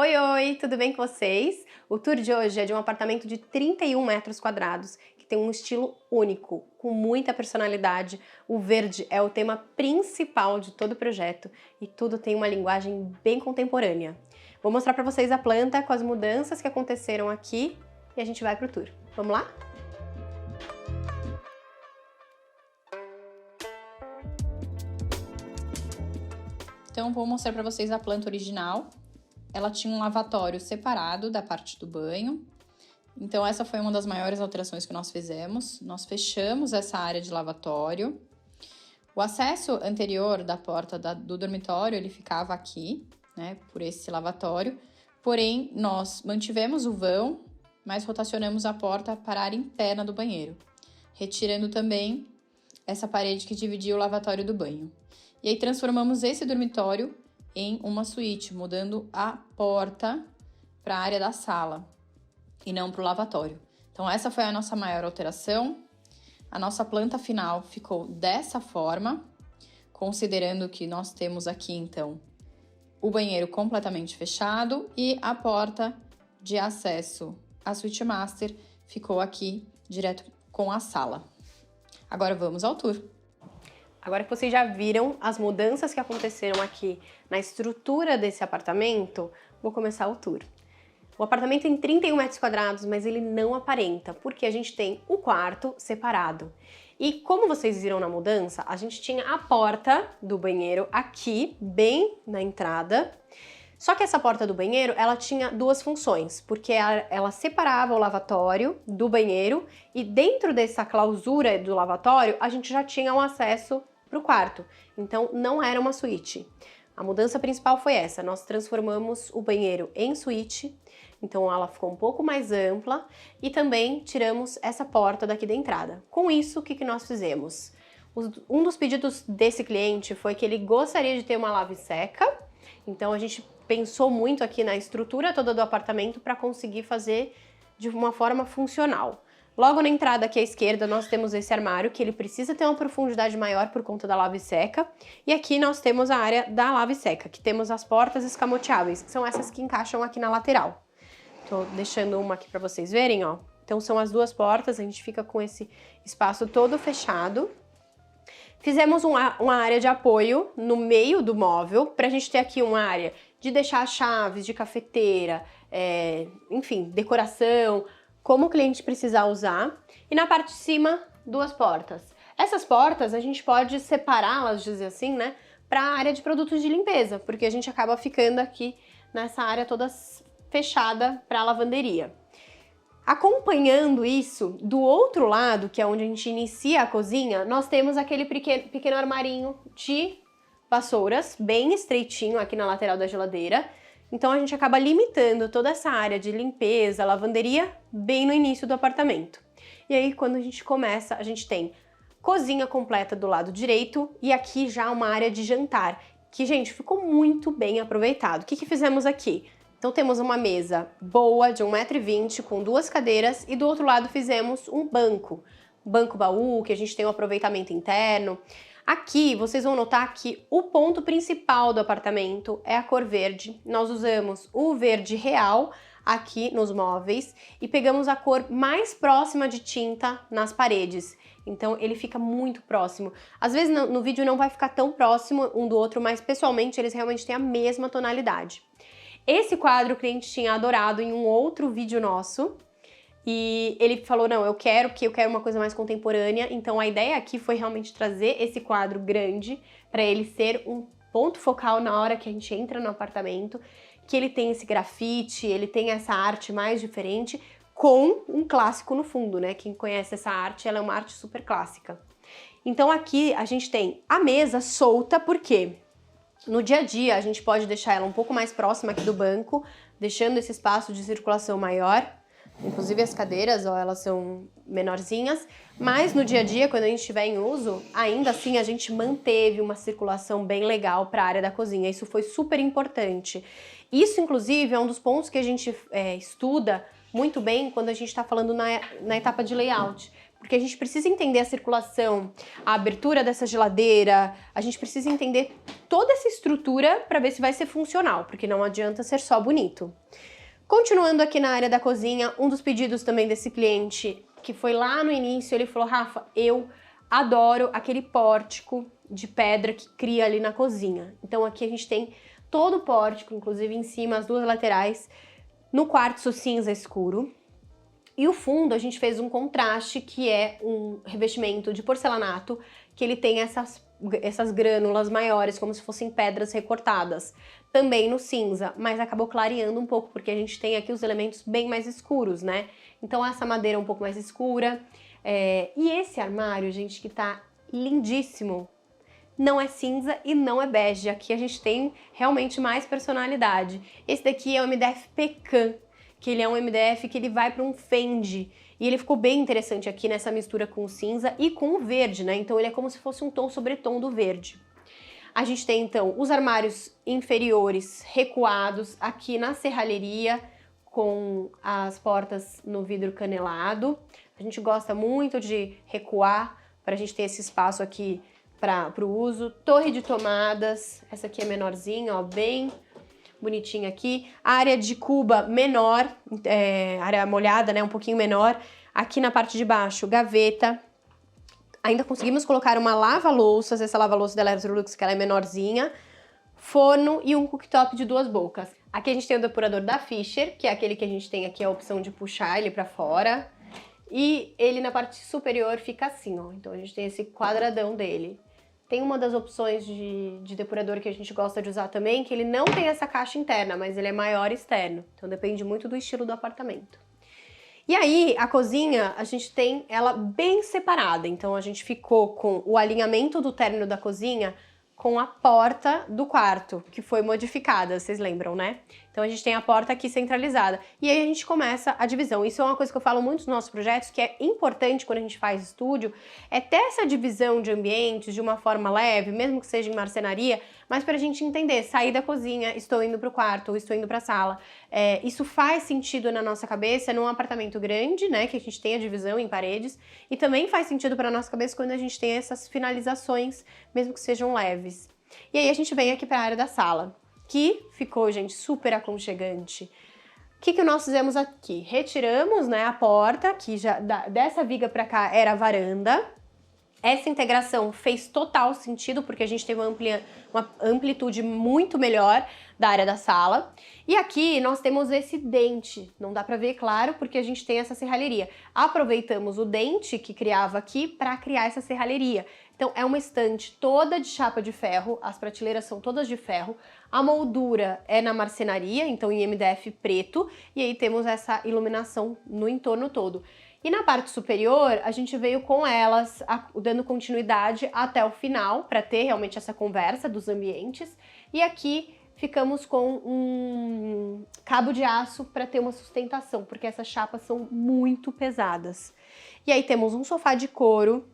Oi, oi, tudo bem com vocês? O tour de hoje é de um apartamento de 31 metros quadrados, que tem um estilo único, com muita personalidade. O verde é o tema principal de todo o projeto e tudo tem uma linguagem bem contemporânea. Vou mostrar para vocês a planta com as mudanças que aconteceram aqui e a gente vai pro tour. Vamos lá? Então, vou mostrar para vocês a planta original. Ela tinha um lavatório separado da parte do banho. Então, essa foi uma das maiores alterações que nós fizemos. Nós fechamos essa área de lavatório. O acesso anterior da porta do dormitório, ele ficava aqui, né, por esse lavatório. Porém, nós mantivemos o vão, mas rotacionamos a porta para a área interna do banheiro, retirando também essa parede que dividia o lavatório do banho. E aí, transformamos esse dormitório em uma suíte, mudando a porta para a área da sala e não para o lavatório. Então, essa foi a nossa maior alteração. A nossa planta final ficou dessa forma, considerando que nós temos aqui, então, o banheiro completamente fechado e a porta de acesso à suíte master ficou aqui, direto com a sala. Agora vamos ao tour. Agora que vocês já viram as mudanças que aconteceram aqui na estrutura desse apartamento, vou começar o tour. O apartamento tem 31 metros quadrados, mas ele não aparenta, porque a gente tem o quarto separado. E como vocês viram na mudança, a gente tinha a porta do banheiro aqui, bem na entrada. Só que essa porta do banheiro, ela tinha duas funções, porque ela separava o lavatório do banheiro e dentro dessa clausura do lavatório, a gente já tinha um acesso para o quarto. Então, não era uma suíte. A mudança principal foi essa, nós transformamos o banheiro em suíte, então ela ficou um pouco mais ampla e também tiramos essa porta daqui da entrada. Com isso, o que nós fizemos? Um dos pedidos desse cliente foi que ele gostaria de ter uma lava e seca, então a gente pensou muito aqui na estrutura toda do apartamento para conseguir fazer de uma forma funcional. Logo na entrada aqui à esquerda nós temos esse armário que ele precisa ter uma profundidade maior por conta da lava e seca. E aqui nós temos a área da lava e seca, que temos as portas escamoteáveis, que são essas que encaixam aqui na lateral. Tô deixando uma aqui para vocês verem, ó. Então são as duas portas, a gente fica com esse espaço todo fechado. Fizemos uma área de apoio no meio do móvel, para a gente ter aqui uma área de deixar chaves de cafeteira, enfim, decoração, como o cliente precisar usar. E na parte de cima, duas portas. Essas portas a gente pode separá-las, dizer assim, né, para a área de produtos de limpeza, porque a gente acaba ficando aqui nessa área toda fechada para a lavanderia. Acompanhando isso, do outro lado, que é onde a gente inicia a cozinha, nós temos aquele pequeno armarinho de vassouras, bem estreitinho aqui na lateral da geladeira. Então a gente acaba limitando toda essa área de limpeza, lavanderia, bem no início do apartamento. E aí quando a gente começa, a gente tem cozinha completa do lado direito e aqui já uma área de jantar, que, gente, ficou muito bem aproveitado. O que fizemos aqui? Então temos uma mesa boa de 1,20 m com duas cadeiras e do outro lado fizemos um banco baú, que a gente tem um aproveitamento interno. Aqui vocês vão notar que o ponto principal do apartamento é a cor verde. Nós usamos o verde real aqui nos móveis e pegamos a cor mais próxima de tinta nas paredes. Então ele fica muito próximo. Às vezes no vídeo não vai ficar tão próximo um do outro, mas pessoalmente eles realmente têm a mesma tonalidade. Esse quadro o cliente tinha adorado em um outro vídeo nosso. E ele falou, não, eu quero uma coisa mais contemporânea, então a ideia aqui foi realmente trazer esse quadro grande para ele ser um ponto focal na hora que a gente entra no apartamento, que ele tem esse grafite, ele tem essa arte mais diferente, com um clássico no fundo, né? Quem conhece essa arte, ela é uma arte super clássica. Então aqui a gente tem a mesa solta, por quê? No dia a dia a gente pode deixar ela um pouco mais próxima aqui do banco, deixando esse espaço de circulação maior. Inclusive as cadeiras, ó, elas são menorzinhas, mas no dia a dia, quando a gente estiver em uso, ainda assim a gente manteve uma circulação bem legal para a área da cozinha. Isso foi super importante. Isso, inclusive, é um dos pontos que a gente estuda muito bem quando a gente está falando na etapa de layout. porque a gente precisa entender a circulação, a abertura dessa geladeira, a gente precisa entender toda essa estrutura para ver se vai ser funcional, porque não adianta ser só bonito. Continuando aqui na área da cozinha, um dos pedidos também desse cliente, que foi lá no início, ele falou: Rafa, eu adoro aquele pórtico de pedra que cria ali na cozinha. Então aqui a gente tem todo o pórtico, inclusive em cima, as duas laterais, no quartzo cinza escuro. E o fundo a gente fez um contraste, que é um revestimento de porcelanato, que ele tem essas grânulas maiores, como se fossem pedras recortadas. Também no cinza, mas acabou clareando um pouco, porque a gente tem aqui os elementos bem mais escuros, né? Então essa madeira é um pouco mais escura. E esse armário, gente, que tá lindíssimo, não é cinza e não é bege. Aqui a gente tem realmente mais personalidade. Esse daqui é o MDF Pecan, que ele é um MDF que ele vai para um Fendi. E ele ficou bem interessante aqui nessa mistura com o cinza e com o verde, né? Então ele é como se fosse um tom sobre tom do verde. A gente tem então os armários inferiores recuados aqui na serralheria, com as portas no vidro canelado. A gente gosta muito de recuar para a gente ter esse espaço aqui para o uso. Torre de tomadas, essa aqui é menorzinha, ó, bem bonitinha aqui. A área de cuba menor, área molhada, né, um pouquinho menor. Aqui na parte de baixo, gaveta. Ainda conseguimos colocar uma lava-louças, essa lava-louça da Electrolux, que ela é menorzinha. Forno e um cooktop de 2 bocas. Aqui a gente tem o depurador da Fisher, que é aquele que a gente tem aqui a opção de puxar ele para fora. E ele na parte superior fica assim, ó. Então a gente tem esse quadradão dele. Tem uma das opções de depurador que a gente gosta de usar também, que ele não tem essa caixa interna, mas ele é maior externo. Então depende muito do estilo do apartamento. E aí, a cozinha, a gente tem ela bem separada. Então a gente ficou com o alinhamento do término da cozinha com a porta do quarto, que foi modificada, vocês lembram, né? Então a gente tem a porta aqui centralizada. E aí a gente começa a divisão. Isso é uma coisa que eu falo muito nos nossos projetos, que é importante quando a gente faz estúdio, é ter essa divisão de ambientes de uma forma leve, mesmo que seja em marcenaria, mas pra gente entender, sair da cozinha, estou indo pro quarto, ou estou indo pra sala. Isso faz sentido na nossa cabeça num apartamento grande, né, que a gente tem a divisão em paredes, e também faz sentido pra nossa cabeça quando a gente tem essas finalizações, mesmo que sejam leves. E aí a gente vem aqui pra área da sala, que ficou, gente, super aconchegante. O que nós fizemos aqui? Retiramos, né, a porta, que já dessa viga pra cá era a varanda. Essa integração fez total sentido, porque a gente teve uma amplitude muito melhor da área da sala. E aqui nós temos esse dente, não dá pra ver, claro, porque a gente tem essa serralheria. Aproveitamos o dente que criava aqui para criar essa serralheria. Então é uma estante toda de chapa de ferro, as prateleiras são todas de ferro, a moldura é na marcenaria, então em MDF preto, e aí temos essa iluminação no entorno todo. E na parte superior, a gente veio com elas, dando continuidade até o final, para ter realmente essa conversa dos ambientes. E aqui ficamos com um cabo de aço para ter uma sustentação, porque essas chapas são muito pesadas. E aí temos um sofá de couro,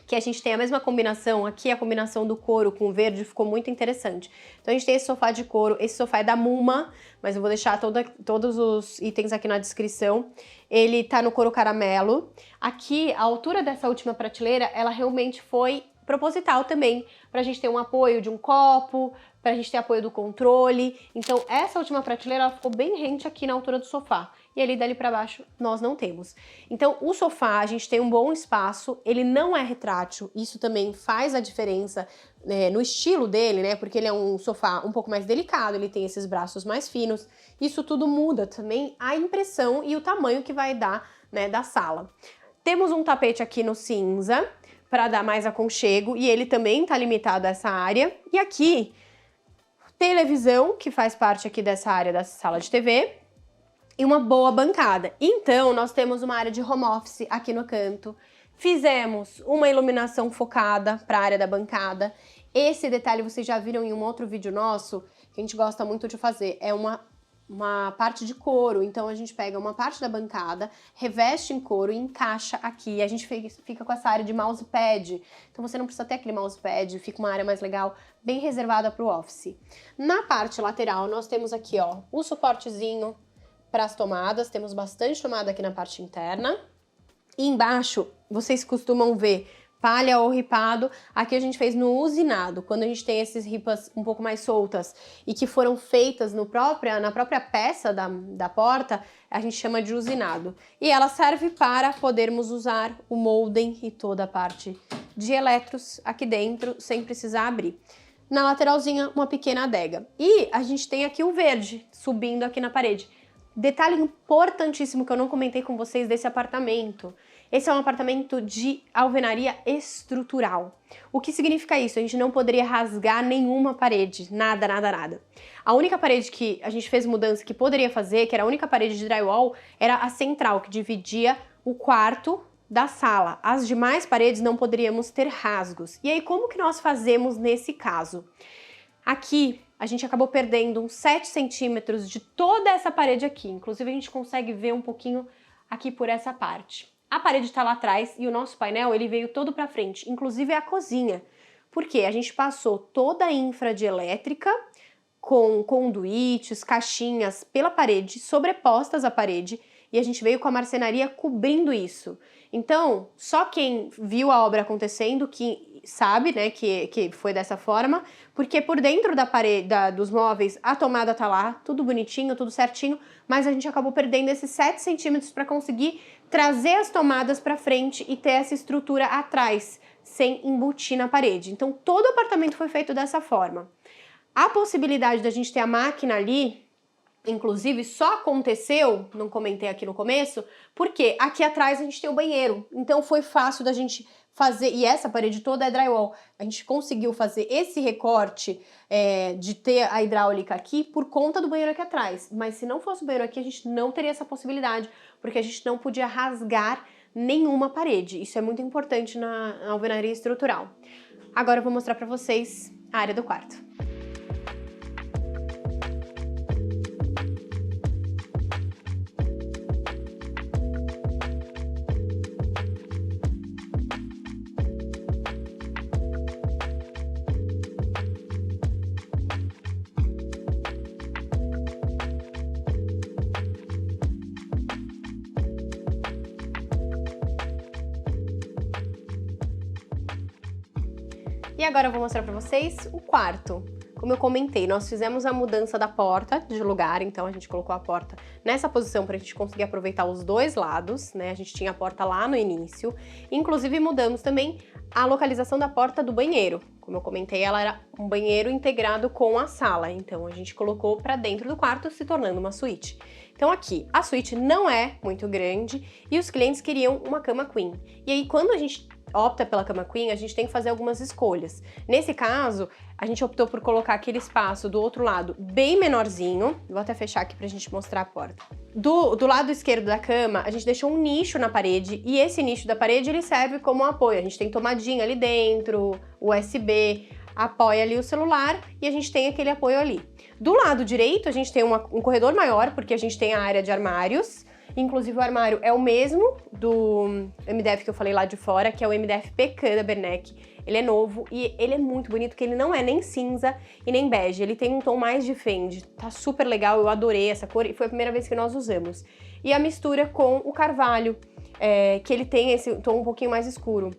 que a gente tem a mesma combinação, aqui a combinação do couro com o verde ficou muito interessante. Então a gente tem esse sofá de couro, esse sofá é da Muma, mas eu vou deixar todos os itens aqui na descrição. Ele tá no couro caramelo. Aqui, a altura dessa última prateleira, ela realmente foi proposital também, pra gente ter um apoio de um copo, pra gente ter apoio do controle. Então essa última prateleira, ela ficou bem rente aqui na altura do sofá. E ali dali pra baixo nós não temos. Então o sofá, a gente tem um bom espaço, ele não é retrátil, isso também faz a diferença no estilo dele, né? Porque ele é um sofá um pouco mais delicado, ele tem esses braços mais finos. Isso tudo muda também a impressão e o tamanho que vai dar, né, da sala. Temos um tapete aqui no cinza para dar mais aconchego e ele também tá limitado a essa área. E aqui, televisão, que faz parte aqui dessa área da sala de TV, e uma boa bancada. Então, nós temos uma área de home office aqui no canto. Fizemos uma iluminação focada para a área da bancada. Esse detalhe vocês já viram em um outro vídeo nosso, que a gente gosta muito de fazer. É uma parte de couro, então a gente pega uma parte da bancada, reveste em couro e encaixa aqui. A gente fica com essa área de mousepad, então você não precisa ter aquele mousepad, fica uma área mais legal, bem reservada para o office. Na parte lateral, nós temos aqui, ó, o suportezinho para as tomadas, temos bastante tomada aqui na parte interna. E embaixo, vocês costumam ver palha ou ripado. Aqui a gente fez no usinado, quando a gente tem esses ripas um pouco mais soltas e que foram feitas na própria peça da porta, a gente chama de usinado. E ela serve para podermos usar o molden e toda a parte de eletros aqui dentro, sem precisar abrir. Na lateralzinha, uma pequena adega. E a gente tem aqui o verde subindo aqui na parede. Detalhe importantíssimo que eu não comentei com vocês desse apartamento. Esse é um apartamento de alvenaria estrutural. O que significa isso? A gente não poderia rasgar nenhuma parede, nada, nada, nada. A única parede que a gente fez mudança que poderia fazer, que era a única parede de drywall, era a central, que dividia o quarto da sala. As demais paredes não poderíamos ter rasgos. E aí, como que nós fazemos nesse caso? Aqui, a gente acabou perdendo uns 7 centímetros de toda essa parede aqui. Inclusive, a gente consegue ver um pouquinho aqui por essa parte. A parede está lá atrás e o nosso painel ele veio todo para frente, inclusive a cozinha. Porque a gente passou toda a infra de elétrica com conduítes, caixinhas pela parede, sobrepostas à parede, e a gente veio com a marcenaria cobrindo isso. Então, só quem viu a obra acontecendo que sabe, né, que foi dessa forma, porque por dentro da parede, dos móveis, a tomada tá lá, tudo bonitinho, tudo certinho, mas a gente acabou perdendo esses 7 centímetros para conseguir trazer as tomadas para frente e ter essa estrutura atrás, sem embutir na parede. Então, todo o apartamento foi feito dessa forma. A possibilidade da gente ter a máquina ali, inclusive, só aconteceu, não comentei aqui no começo, porque aqui atrás a gente tem o banheiro. Então, foi fácil da gente fazer, e essa parede toda é drywall. A gente conseguiu fazer esse recorte de ter a hidráulica aqui por conta do banheiro aqui atrás. Mas se não fosse o banheiro aqui, a gente não teria essa possibilidade, porque a gente não podia rasgar nenhuma parede. Isso é muito importante na alvenaria estrutural. Agora eu vou mostrar para vocês a área do quarto. E agora eu vou mostrar para vocês o quarto. Como eu comentei, nós fizemos a mudança da porta de lugar, então a gente colocou a porta nessa posição para a gente conseguir aproveitar os dois lados, né? A gente tinha a porta lá no início. Inclusive mudamos também a localização da porta do banheiro. Como eu comentei, ela era um banheiro integrado com a sala, então a gente colocou para dentro do quarto, se tornando uma suíte. Então aqui, a suíte não é muito grande e os clientes queriam uma cama queen. E aí quando a gente opta pela cama queen, a gente tem que fazer algumas escolhas. Nesse caso, a gente optou por colocar aquele espaço do outro lado bem menorzinho. Vou até fechar aqui pra gente mostrar a porta. Do lado esquerdo da cama, a gente deixou um nicho na parede e esse nicho da parede ele serve como um apoio. A gente tem tomadinha ali dentro, USB, apoia ali o celular e a gente tem aquele apoio ali. Do lado direito, a gente tem um corredor maior, porque a gente tem a área de armários. Inclusive o armário é o mesmo do MDF que eu falei lá de fora, que é o MDF Pecan da Bernec. Ele é novo e ele é muito bonito, porque ele não é nem cinza e nem bege, ele tem um tom mais de fende. Tá super legal, eu adorei essa cor e foi a primeira vez que nós usamos. E a mistura com o carvalho, que ele tem esse tom um pouquinho mais escuro.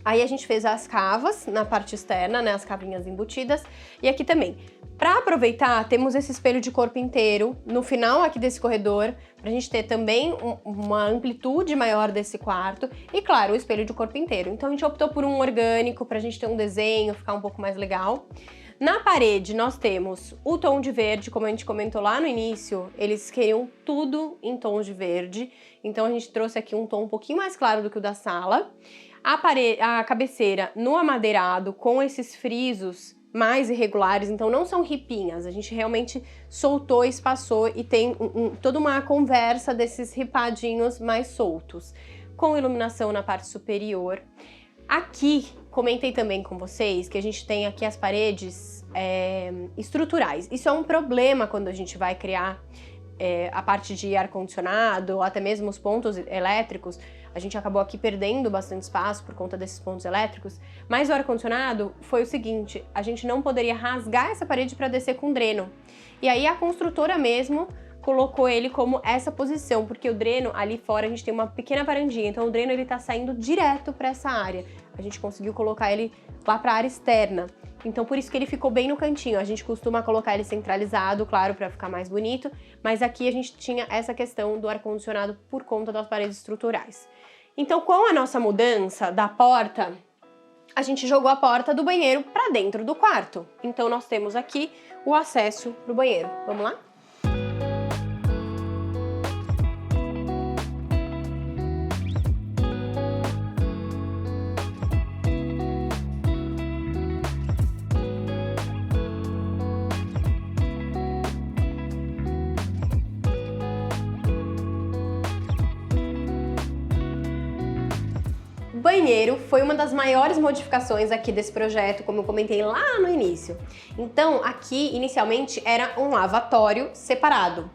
Aí a gente fez as cavas na parte externa, né, as cavinhas embutidas, e aqui também. Para aproveitar, temos esse espelho de corpo inteiro no final aqui desse corredor, pra gente ter também uma amplitude maior desse quarto, e claro, o espelho de corpo inteiro. Então a gente optou por um orgânico, pra gente ter um desenho, ficar um pouco mais legal. Na parede nós temos o tom de verde, como a gente comentou lá no início, eles queriam tudo em tons de verde, então a gente trouxe aqui um tom um pouquinho mais claro do que o da sala. A cabeceira no amadeirado com esses frisos mais irregulares, então não são ripinhas, a gente realmente soltou, espaçou e tem toda uma conversa desses ripadinhos mais soltos, com iluminação na parte superior. Aqui, comentei também com vocês que a gente tem aqui as paredes estruturais. Isso é um problema quando a gente vai criar a parte de ar-condicionado, ou até mesmo os pontos elétricos. A gente acabou aqui perdendo bastante espaço por conta desses pontos elétricos, mas o ar-condicionado foi o seguinte, a gente não poderia rasgar essa parede para descer com dreno. E aí a construtora mesmo colocou ele como essa posição, porque o dreno ali fora a gente tem uma pequena varandinha, então o dreno ele tá saindo direto para essa área. A gente conseguiu colocar ele lá para a área externa. Então por isso que ele ficou bem no cantinho. A gente costuma colocar ele centralizado, claro, para ficar mais bonito, mas aqui a gente tinha essa questão do ar-condicionado por conta das paredes estruturais. Então com a nossa mudança da porta, a gente jogou a porta do banheiro para dentro do quarto. Então nós temos aqui o acesso pro banheiro. Vamos lá? O banheiro foi uma das maiores modificações aqui desse projeto, como eu comentei lá no início. Então, aqui, inicialmente, era um lavatório separado.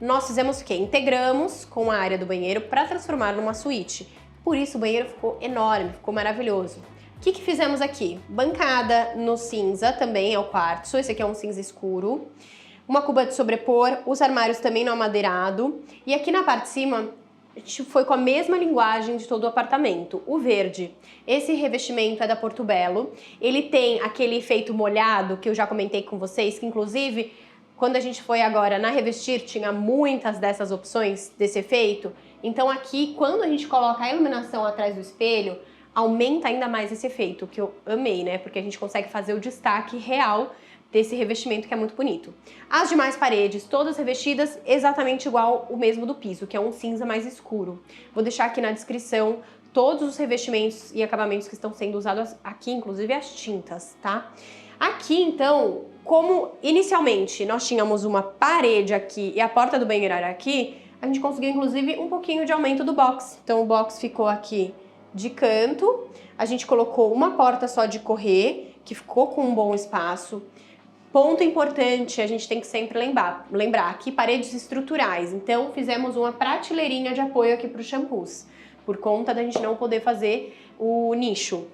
Nós fizemos o quê? Integramos com a área do banheiro para transformar numa suíte. Por isso, o banheiro ficou enorme, ficou maravilhoso. O que fizemos aqui? Bancada no cinza, também é o quartzo, esse aqui é um cinza escuro. Uma cuba de sobrepor, os armários também no amadeirado. E aqui na parte de cima, a gente foi com a mesma linguagem de todo o apartamento, o verde. Esse revestimento é da Porto Belo, ele tem aquele efeito molhado que eu já comentei com vocês, que inclusive quando a gente foi agora na Revestir tinha muitas dessas opções desse efeito. Então aqui, quando a gente coloca a iluminação atrás do espelho, aumenta ainda mais esse efeito, que eu amei, né? Porque a gente consegue fazer o destaque real desse revestimento que é muito bonito. As demais paredes, todas revestidas exatamente igual o mesmo do piso, que é um cinza mais escuro. Vou deixar aqui na descrição todos os revestimentos e acabamentos que estão sendo usados aqui, inclusive as tintas, tá? Aqui, então, como inicialmente nós tínhamos uma parede aqui e a porta do banheiro era aqui, a gente conseguiu, inclusive, um pouquinho de aumento do box. Então, o box ficou aqui de canto, a gente colocou uma porta só de correr, que ficou com um bom espaço. Ponto importante, a gente tem que sempre lembrar aqui paredes estruturais, então fizemos uma prateleirinha de apoio aqui para os shampoos, por conta da gente não poder fazer o nicho.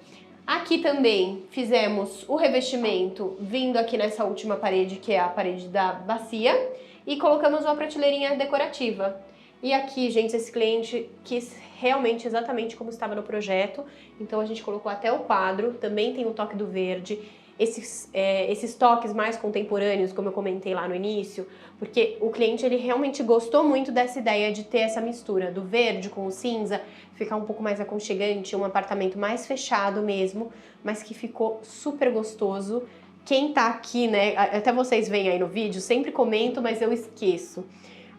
Aqui também fizemos o revestimento vindo aqui nessa última parede, que é a parede da bacia, e colocamos uma prateleirinha decorativa. E aqui, gente, esse cliente quis realmente exatamente como estava no projeto, então a gente colocou até o quadro, também tem o toque do verde, esses toques mais contemporâneos, como eu comentei lá no início, porque o cliente ele realmente gostou muito dessa ideia de ter essa mistura do verde com o cinza, ficar um pouco mais aconchegante, um apartamento mais fechado mesmo, mas que ficou super gostoso. Quem tá aqui, né, até vocês veem aí no vídeo, sempre comento, mas eu esqueço.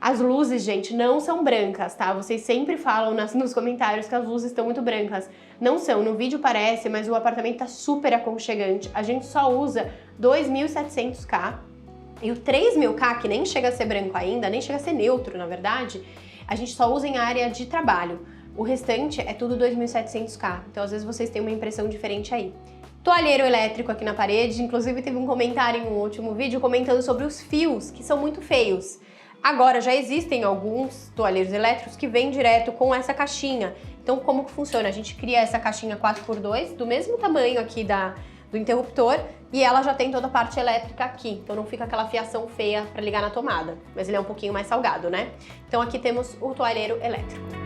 As luzes, gente, não são brancas, tá? Vocês sempre falam nos comentários que as luzes estão muito brancas. Não são, no vídeo parece, mas o apartamento tá super aconchegante. A gente só usa 2.700K e o 3.000K, que nem chega a ser branco ainda, nem chega a ser neutro, na verdade, a gente só usa em área de trabalho. O restante é tudo 2.700K, então às vezes vocês têm uma impressão diferente aí. Toalheiro elétrico aqui na parede, inclusive teve um comentário em um último vídeo comentando sobre os fios, que são muito feios. Agora, já existem alguns toalheiros elétricos que vêm direto com essa caixinha. Então, como que funciona? A gente cria essa caixinha 4x2, do mesmo tamanho aqui do interruptor, e ela já tem toda a parte elétrica aqui. Então, não fica aquela fiação feia para ligar na tomada. Mas ele é um pouquinho mais salgado, né? Então, aqui temos o toalheiro elétrico.